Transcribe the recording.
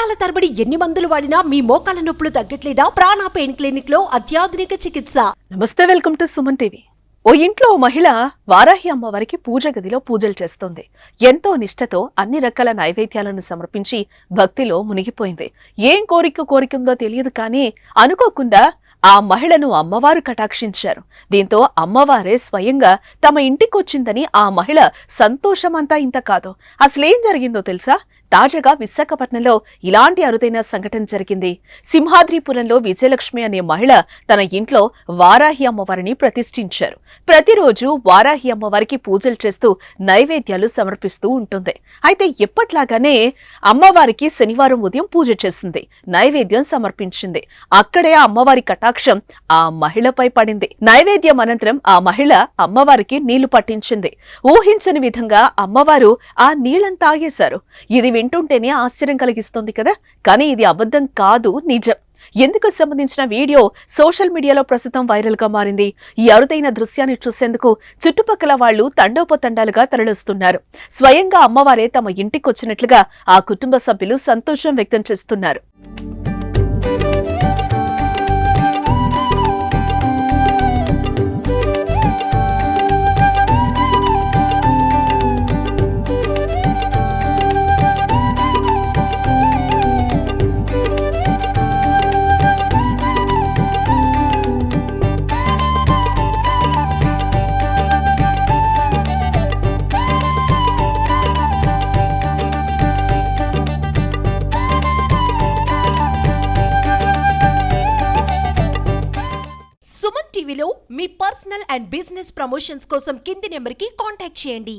సంవత్సరాల తరబడి ఎన్ని మందులు వాడినా మీ మోకాల నొప్పులు తగ్గట్లేదా? ప్రాణ పెయిన్ క్లినిక్ లో అత్యాధునిక చికిత్స. నమస్తే, వెల్కమ్ టు సుమన్ టీవీ. ఓ ఇంట్లో ఓ మహిళ వారాహి అమ్మవారికి పూజ గదిలో పూజలు చేస్తోంది. ఎంతో నిష్ఠతో అన్ని రకాల నైవేద్యాలను సమర్పించి భక్తిలో మునిగిపోయింది. ఏం కోరికుందో తెలియదు, కానీ అనుకోకుండా ఆ మహిళను అమ్మవారు కటాక్షించారు. దీంతో అమ్మవారే స్వయంగా తమ ఇంటికొచ్చిందని ఆ మహిళ సంతోషమంతా ఇంత కాదు. అసలేం జరిగిందో తెలుసా? తాజాగా విశాఖపట్నంలో ఇలాంటి అరుదైన సంఘటన జరిగింది. సింహాద్రిపురంలో విజయలక్ష్మి అనే మహిళ తన ఇంట్లో వారాహి అమ్మవారిని ప్రతిష్ఠించారు. ప్రతిరోజు వారాహి అమ్మవారికి పూజలు చేస్తూ నైవేద్యాలు సమర్పిస్తూ ఉంటుంది. అయితే ఎప్పట్లాగానే అమ్మవారికి శనివారం ఉదయం పూజ చేసింది, నైవేద్యం సమర్పించింది. అక్కడే అమ్మవారి కటాక్షం ఆ మహిళపై పడింది. నైవేద్యం అనంతరం ఆ మహిళ అమ్మవారికి నీళ్లు పట్టించింది. ఊహించని విధంగా అమ్మవారు ఆ నీళ్లను తాగేశారు. ఇది వింటుంటేనే ఆశ్చర్యం కలిగిస్తుంది కదా, కానీ ఇది అబద్ధం కాదు, నిజం. ఎందుకు సంబంధించిన వీడియో సోషల్ మీడియాలో ప్రస్తుతం వైరల్ గా మారింది. ఈ అరుదైన దృశ్యాన్ని చూసేందుకు చుట్టుపక్కల వాళ్లు తండోపతండాలుగా తరలిస్తున్నారు. స్వయంగా అమ్మవారే తమ ఇంటికొచ్చినట్లుగా ఆ కుటుంబ సభ్యులు సంతోషం వ్యక్తం చేస్తున్నారు. సుమన్ టీవీలో మీ పర్సనల్ అండ్ బిజినెస్ ప్రమోషన్స్ కోసం కింది నెంబర్కి కాంటాక్ట్ చేయండి.